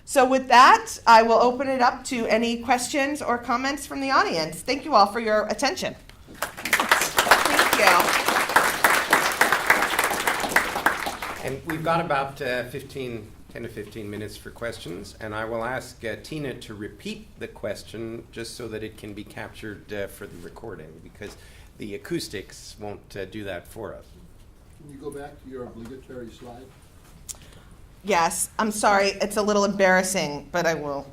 So with that, I will open it up to any questions or comments from the audience. Thank you all for your attention. Thank you. And we've got about 10 to 15 minutes for questions, and I will ask Tina to repeat the question just so that it can be captured for the recording, because the acoustics won't do that for us. Can you go back to your obligatory slide? Yes, I'm sorry, it's a little embarrassing, but I will.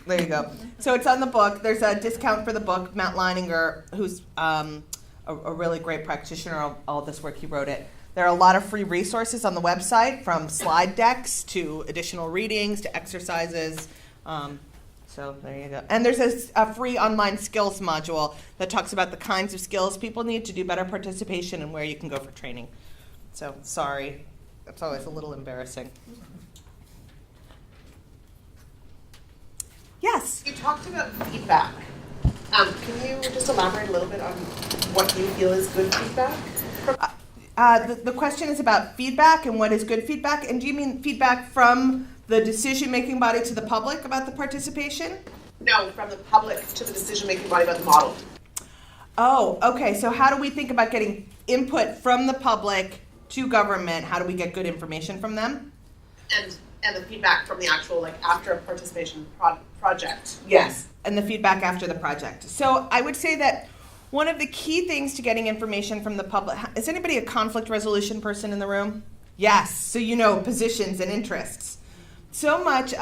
There you go. So it's on the book. There's a discount for the book. Matt Leininger, who's a really great practitioner of all this work, he wrote it. There are a lot of free resources on the website, from slide decks to additional readings to exercises. So there you go. And there's a free online skills module that talks about the kinds of skills people need to do better participation and where you can go for training. So sorry, that's always a little embarrassing. Yes? You talked about feedback. Can you just elaborate a little bit on what you feel is good feedback? The question is about feedback and what is good feedback. And do you mean feedback from the decision-making body to the public about the participation? No, from the public to the decision-making body about the model. Oh, okay. So how do we think about getting input from the public to government? How do we get good information from them? And the feedback from the actual, after a participation project. Yes, and the feedback after the project. So I would say that one of the key things to getting information from the public, is anybody a conflict resolution person in the room? Yes, so you know positions and interests. So much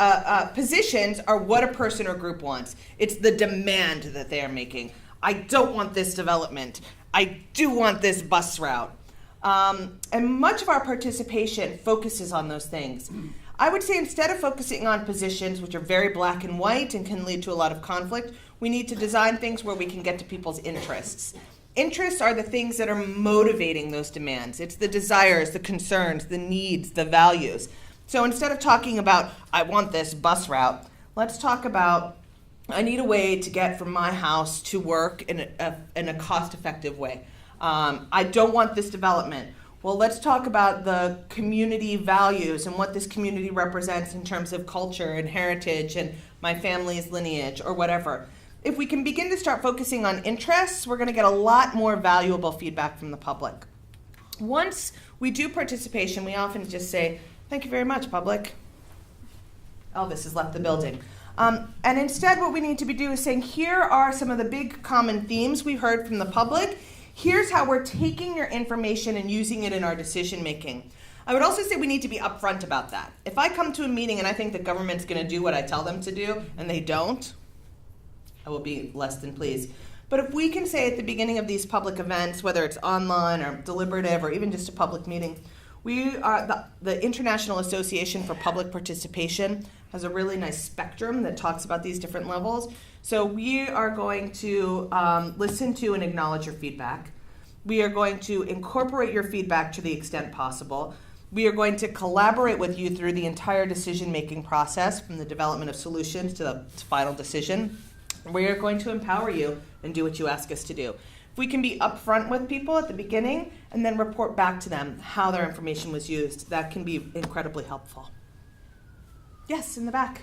positions are what a person or group wants. It's the demand that they are making. I don't want this development. I do want this bus route. And much of our participation focuses on those things. I would say instead of focusing on positions, which are very black and white and can lead to a lot of conflict, we need to design things where we can get to people's interests. Interests are the things that are motivating those demands. It's the desires, the concerns, the needs, the values. So instead of talking about, I want this bus route, let's talk about, I need a way to get from my house to work in a cost-effective way. I don't want this development. Well, let's talk about the community values and what this community represents in terms of culture and heritage and my family's lineage or whatever. If we can begin to start focusing on interests, we're going to get a lot more valuable feedback from the public. Once we do participation, we often just say, thank you very much, public. Elvis has left the building. And instead what we need to be doing is saying, here are some of the big common themes we heard from the public. Here's how we're taking your information and using it in our decision making. I would also say we need to be upfront about that. If I come to a meeting and I think the government's going to do what I tell them to do and they don't, I will be less than pleased. But if we can say at the beginning of these public events, whether it's online or deliberative or even just a public meeting, we are the International Association for Public Participation has a really nice spectrum that talks about these different levels. So we are going to listen to and acknowledge your feedback. We are going to incorporate your feedback to the extent possible. We are going to collaborate with you through the entire decision-making process, from the development of solutions to the final decision. We are going to empower you and do what you ask us to do. If we can be upfront with people at the beginning and then report back to them how their information was used, that can be incredibly helpful. Yes, in the back.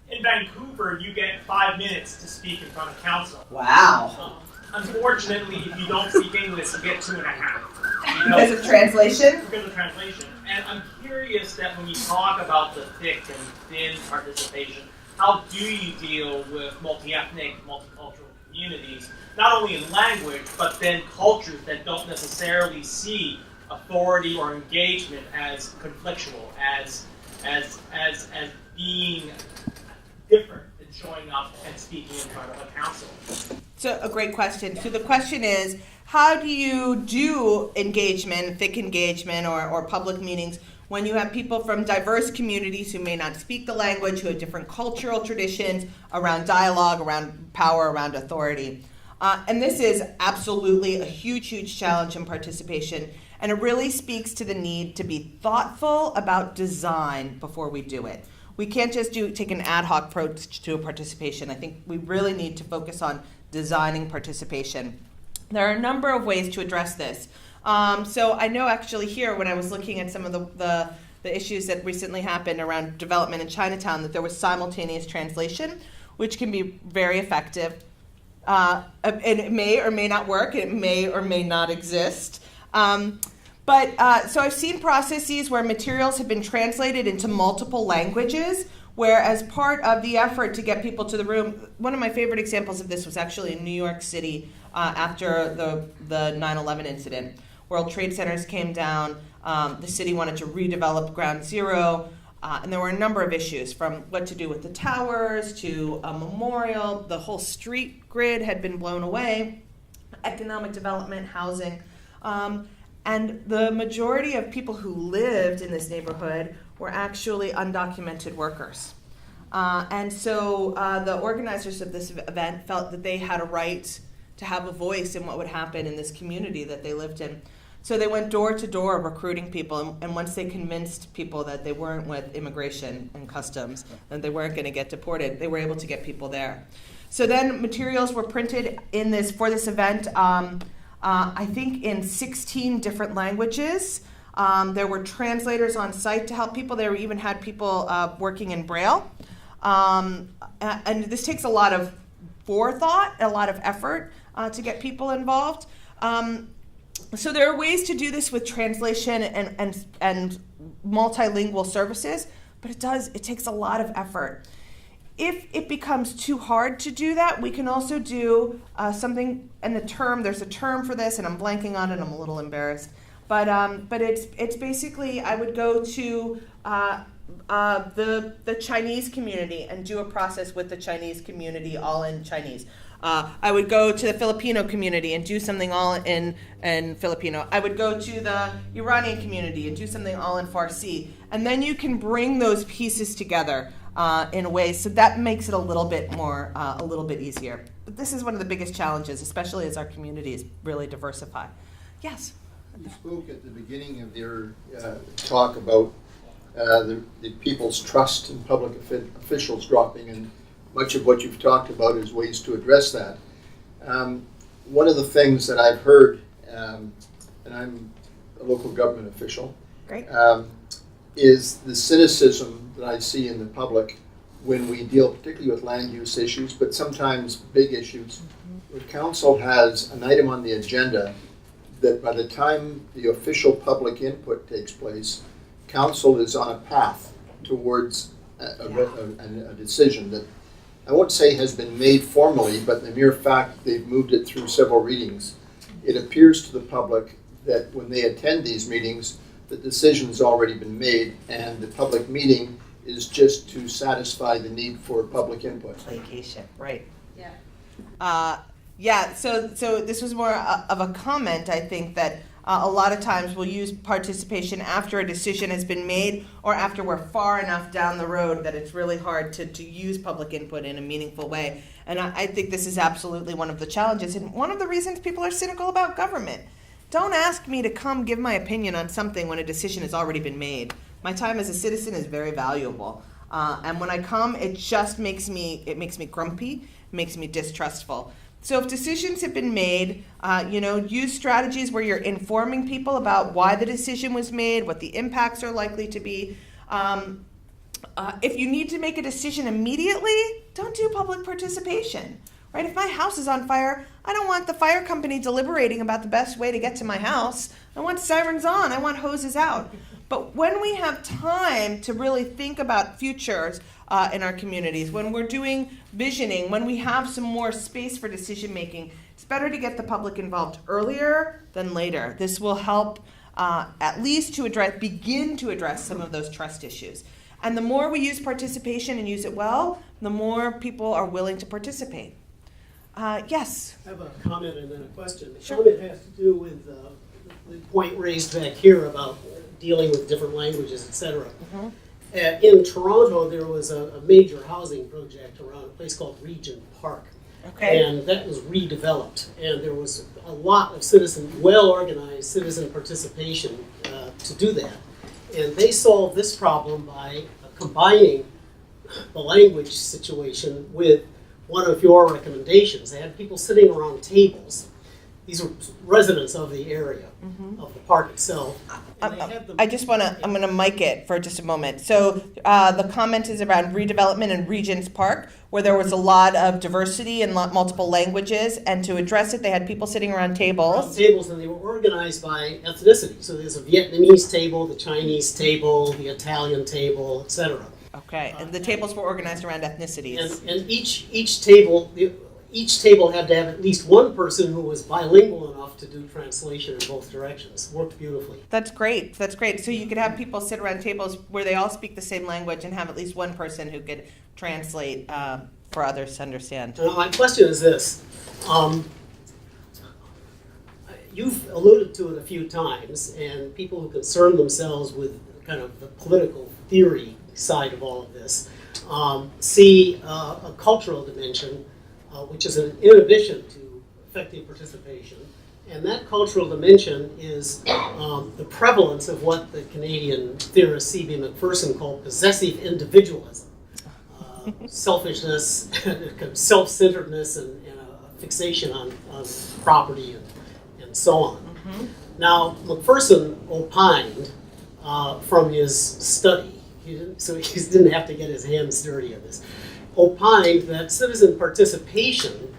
In Vancouver, you get 5 minutes to speak in front of council. Wow. Unfortunately, if you don't speak English, you get 2.5. Because of translation? Because of translation. And I'm curious that when you talk about the thick and thin participation, how do you deal with multi-ethnic, multicultural communities, not only in language, but then cultures that don't necessarily see authority or engagement as conflictual, as being different than showing up and speaking in front of a council? So a great question. So the question is, how do you do engagement, thick engagement, or public meetings when you have people from diverse communities who may not speak the language, who have different cultural traditions around dialogue, around power, around authority? And this is absolutely a huge, huge challenge in participation. And it really speaks to the need to be thoughtful about design before we do it. We can't just take an ad hoc approach to a participation. I think we really need to focus on designing participation. There are a number of ways to address this. So I know actually here, when I was looking at some of the the issues that recently happened around development in Chinatown, that there was simultaneous translation, which can be very effective. And it may or may not work, it may or may not exist. So I've seen processes where materials have been translated into multiple languages, where as part of the effort to get people to the room, one of my favorite examples of this was actually in New York City after the 9/11 incident. World Trade Centers came down, the city wanted to redevelop Ground Zero, and there were a number of issues, from what to do with the towers to a memorial. The whole street grid had been blown away, economic development, housing. And the majority of people who lived in this neighborhood were actually undocumented workers. And so the organizers of this event felt that they had a right to have a voice in what would happen in this community that they lived in. So they went door to door recruiting people, and once they convinced people that they weren't with immigration and customs, and they weren't going to get deported, they were able to get people there. So then materials were printed for this event, I think in 16 different languages. There were translators on site to help people. They even had people working in Braille. And this takes a lot of forethought, a lot of effort to get people involved. So there are ways to do this with translation and multilingual services, but it takes a lot of effort. If it becomes too hard to do that, we can also do something, and there's a term for this, and I'm blanking on it, I'm a little embarrassed. But it's basically, I would go to the Chinese community and do a process with the Chinese community all in Chinese. I would go to the Filipino community and do something all in Filipino. I would go to the Iranian community and do something all in Farsi. And then you can bring those pieces together in a way, so that makes it a little bit easier. But this is one of the biggest challenges, especially as our communities really diversify. Yes? You spoke at the beginning of your talk about the people's trust in public officials dropping, and much of what you've talked about is ways to address that. One of the things that I've heard, and I'm a local government official, Great. Is the cynicism that I see in the public when we deal particularly with land use issues, but sometimes big issues. The council has an item on the agenda that by the time the official public input takes place, council is on a path towards a decision that I won't say has been made formally, but the mere fact they've moved it through several readings, it appears to the public that when they attend these meetings, the decision's already been made, and the public meeting is just to satisfy the need for public input. Vacation, right. Yeah. So this was more of a comment, I think, that a lot of times we'll use participation after a decision has been made or after we're far enough down the road that it's really hard to use public input in a meaningful way. And I think this is absolutely one of the challenges, and one of the reasons people are cynical about government. Don't ask me to come give my opinion on something when a decision has already been made. My time as a citizen is very valuable. And when I come, it just makes me grumpy, makes me distrustful. So if decisions have been made, use strategies where you're informing people about why the decision was made, what the impacts are likely to be. If you need to make a decision immediately, don't do public participation. Right? If my house is on fire, I don't want the fire company deliberating about the best way to get to my house. I want sirens on. I want hoses out. But when we have time to really think about futures in our communities, when we're doing visioning, when we have some more space for decision making, it's better to get the public involved earlier than later. This will help at least begin to address some of those trust issues. And the more we use participation and use it well, the more people are willing to participate. Yes? I have a comment and then a question. The Sure. comment has to do with the point raised back here about dealing with different languages, etc. Mm-hmm. In Toronto, there was a major housing project around a place called Region Park. Okay. And that was redeveloped. And there was a lot of well-organized citizen participation to do that. And they solved this problem by combining the language situation with one of your recommendations. They had people sitting around tables, these were residents of the area, of the park itself. And they had them- I'm going to mic it for just a moment. So the comment is around redevelopment in Regents Park, where there was a lot of diversity and multiple languages, and to address it, they had people sitting around tables. And they were organized by ethnicity. So there's a Vietnamese table, the Chinese table, the Italian table, etc. Okay, and the tables were organized around ethnicities. And each table had to have at least one person who was bilingual enough to do translation in both directions. Worked beautifully. That's great. That's great. So you could have people sit around tables where they all speak the same language and have at least one person who could translate for others to understand. Now, my question is this. You've alluded to it a few times, and people who concern themselves with kind of the political theory side of all of this see a cultural dimension, which is an inhibition to effective participation. And that cultural dimension is the prevalence of what the Canadian theorist C.B. Macpherson called possessive individualism. Selfishness, self-centeredness, and a fixation on property and so on. Now, Macpherson opined from his study, so he didn't have to get his hands dirty on this, opined that citizen participation,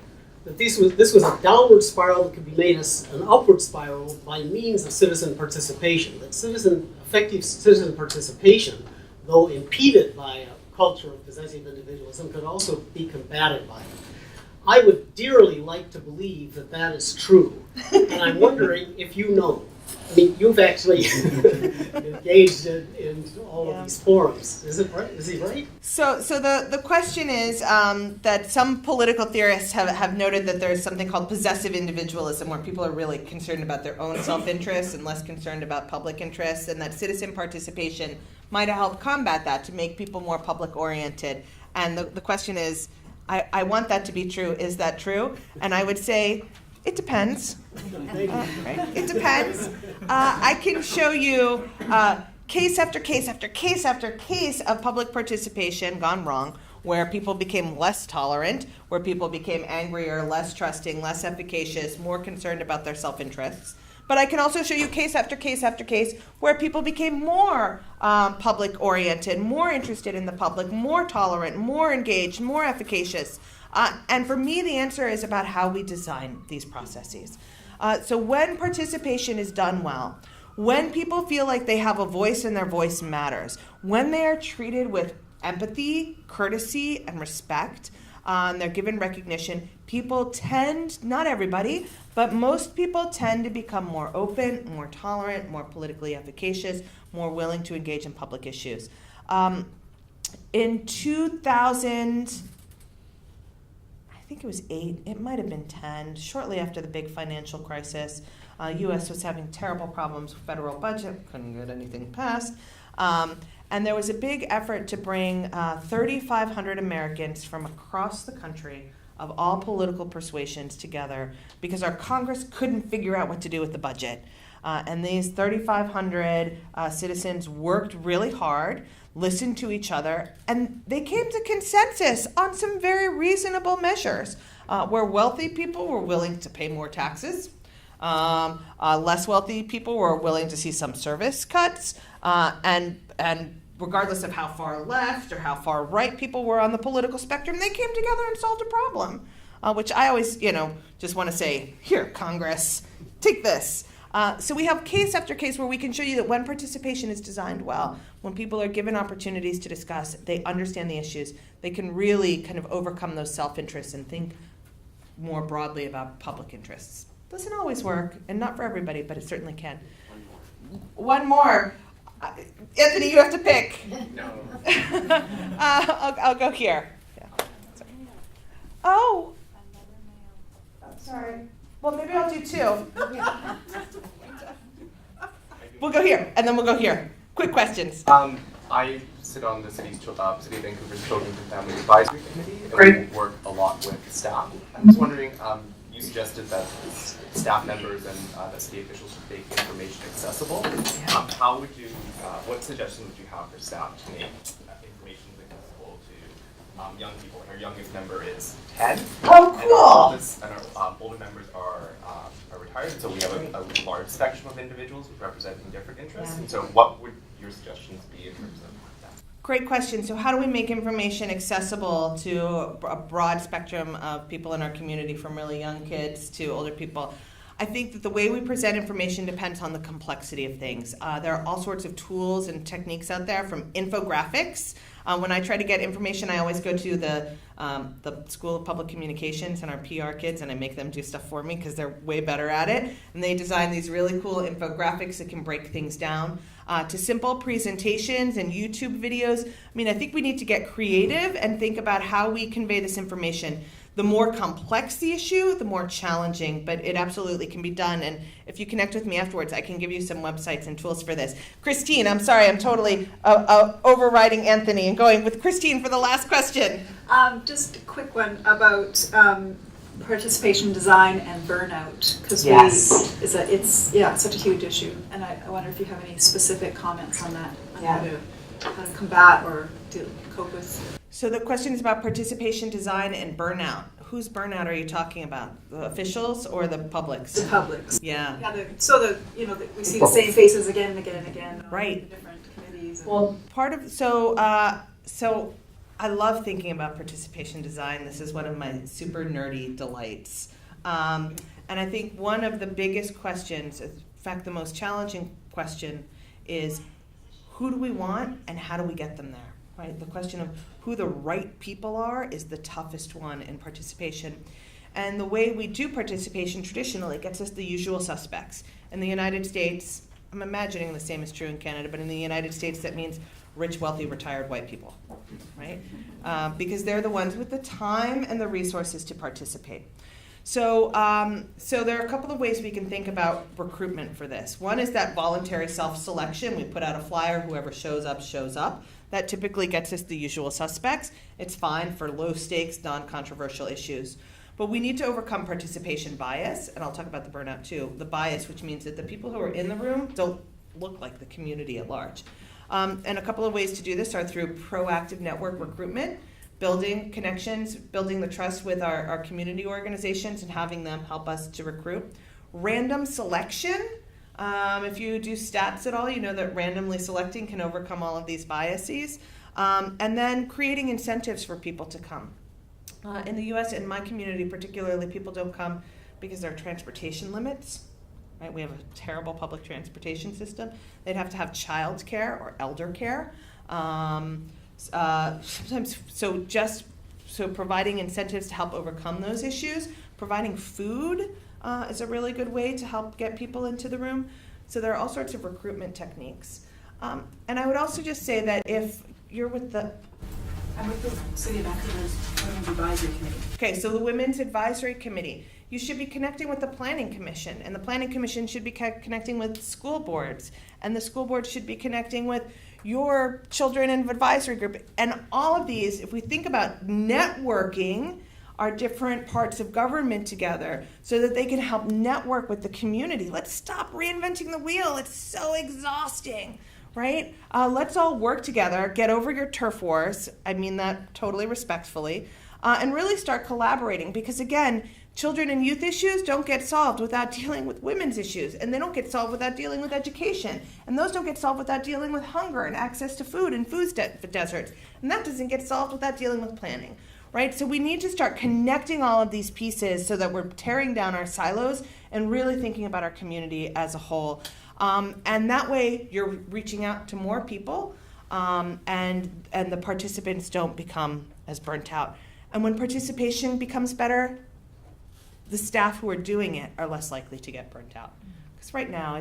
that this was a downward spiral that could be made as an upward spiral by means of citizen participation. That effective citizen participation, though impeded by a culture of possessive individualism, could also be combated by it. I would dearly like to believe that that is true, and I'm wondering if you know. I mean, you've actually engaged in all of these forums. Is it right? Is he right? So the question is that some political theorists have noted that there's something called possessive individualism, where people are really concerned about their own self-interest and less concerned about public interests, and that citizen participation might have helped combat that to make people more public-oriented. And the question is, I want that to be true. Is that true? And I would say, it depends. Right? It depends. I can show you case after case after case after case of public participation gone wrong, where people became less tolerant, where people became angrier, less trusting, less efficacious, more concerned about their self-interests. But I can also show you case after case after case where people became more public-oriented, more interested in the public, more tolerant, more engaged, more efficacious. And for me, the answer is about how we design these processes. So when participation is done well, when people feel like they have a voice and their voice matters, when they are treated with empathy, courtesy, and respect, they're given recognition, people tend, not everybody, but most people tend to become more open, more tolerant, more politically efficacious, more willing to engage in public issues. In 2000, I think it was 8, it might have been 10, shortly after the big financial crisis, U.S. was having terrible problems with federal budget, couldn't get anything passed. And there was a big effort to bring 3,500 Americans from across the country of all political persuasions together because our Congress couldn't figure out what to do with the budget. And these 3,500 citizens worked really hard, listened to each other, and they came to consensus on some very reasonable measures where wealthy people were willing to pay more taxes. Less wealthy people were willing to see some service cuts, and regardless of how far left or how far right people were on the political spectrum, they came together and solved a problem, which I always, just want to say, here, Congress, take this. So we have case after case where we can show you that when participation is designed well, when people are given opportunities to discuss, they understand the issues, they can really kind of overcome those self-interests and think more broadly about public interests. Doesn't always work, and not for everybody, but it certainly can. One more. Anthony, you have to pick. No. I'll go here. Yeah. Sorry. Oh. Sorry. Well, maybe I'll do 2. We'll go here, and then we'll go here. Quick questions. I sit on the City of Vancouver's Children's and Family Advisory Committee, and Great. we work a lot with staff. I was wondering, you suggested that staff members and that city officials should make information accessible. How would you, what suggestions would you have for staff to make information accessible to young people? And our youngest member is 10. Oh, cool. And our older members are required. So we have a large spectrum of individuals representing different interests. Yeah. And so what would your suggestions be in terms of that? Great question. So how do we make information accessible to a broad spectrum of people in our community, from really young kids to older people? I think that the way we present information depends on the complexity of things. There are all sorts of tools and techniques out there, from infographics. When I try to get information, I always go to the School of Public Communications and our PR kids, and I make them do stuff for me because they're way better at it. And they design these really cool infographics that can break things down. To simple presentations and YouTube videos. I mean, I think we need to get creative and think about how we convey this information. The more complex the issue, the more challenging, but it absolutely can be done. And if you connect with me afterwards, I can give you some websites and tools for this. Christine, I'm sorry, I'm totally overriding Anthony and going with Christine for the last question. Just a quick one about participation design and burnout, because Yes. it's such a huge issue, and I wonder if you have any specific comments on that, on Yeah. how to combat or cope with. So the question is about participation design and burnout. Whose burnout are you talking about? The officials or the public's? The public's. Yeah. Yeah, we see the same faces again and again and again on Right. the different committees. And Well, so I love thinking about participation design. This is one of my super nerdy delights. And I think one of the biggest questions, in fact, the most challenging question, is who do we want and how do we get them there? Right? The question of who the right people are is the toughest one in participation. And the way we do participation traditionally gets us the usual suspects. In the United States, I'm imagining the same is true in Canada, but in the United States that means rich, wealthy, retired white people, right? Because they're the ones with the time and the resources to participate. So there are a couple of ways we can think about recruitment for this. One is that voluntary self-selection. We put out a flyer, whoever shows up, shows up. That typically gets us the usual suspects. It's fine for low-stakes, non-controversial issues. But we need to overcome participation bias, and I'll talk about the burnout too. The bias, which means that the people who are in the room don't look like the community at large. And a couple of ways to do this are through proactive network recruitment, building connections, building the trust with our community organizations and having them help us to recruit. Random selection. If you do stats at all, you know that randomly selecting can overcome all of these biases. And then creating incentives for people to come. In the US, in my community particularly, people don't come because there are transportation limits. Right? We have a terrible public transportation system. They'd have to have child care or elder care. Sometimes, so providing incentives to help overcome those issues. Providing food is a really good way to help get people into the room. So there are all sorts of recruitment techniques. And I would also just say that if you're with the... I'm with the City of Vancouver's Women's Advisory Committee. Okay, so the Women's Advisory Committee. You should be connecting with the Planning Commission, and the Planning Commission should be connecting with school boards, and the school board should be connecting with your children and advisory group. And all of these, if we think about networking our different parts of government together so that they can help network with the community. Let's stop reinventing the wheel. It's so exhausting, right? Let's all work together, get over your turf wars. I mean that totally respectfully, and really start collaborating, because again, children and youth issues don't get solved without dealing with women's issues, and they don't get solved without dealing with education, and those don't get solved without dealing with hunger and access to food and food deserts, and that doesn't get solved without dealing with planning, right? So we need to start connecting all of these pieces so that we're tearing down our silos and really thinking about our community as a whole. And that way you're reaching out to more people, and the participants don't become as burnt out. And when participation becomes better, the staff who are doing it are less likely to get burnt out. Because right now,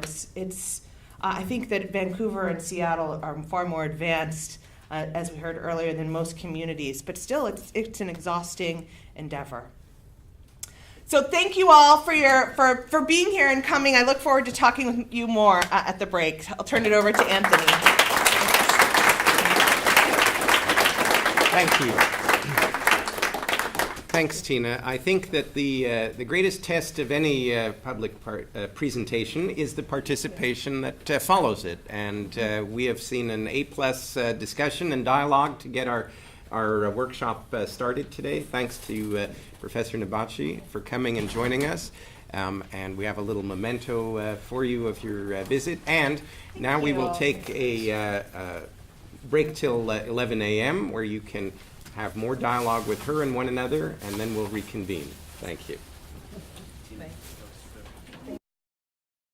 I think that Vancouver and Seattle are far more advanced, as we heard earlier, than most communities. But still, it's an exhausting endeavor. So thank you all for being here and coming. I look forward to talking with you more at the break. I'll turn it over to Anthony. Thank you. Thanks, Tina. I think that the greatest test of any public presentation is the participation that follows it. And we have seen an A-plus discussion and dialogue to get our workshop started today. Thanks to Professor Nabatchi for coming and joining us. And we have a little memento for you of your visit. And now we will take a break till 11 a.m. where you can have more dialogue with her and one another, and then we'll reconvene. Thank you.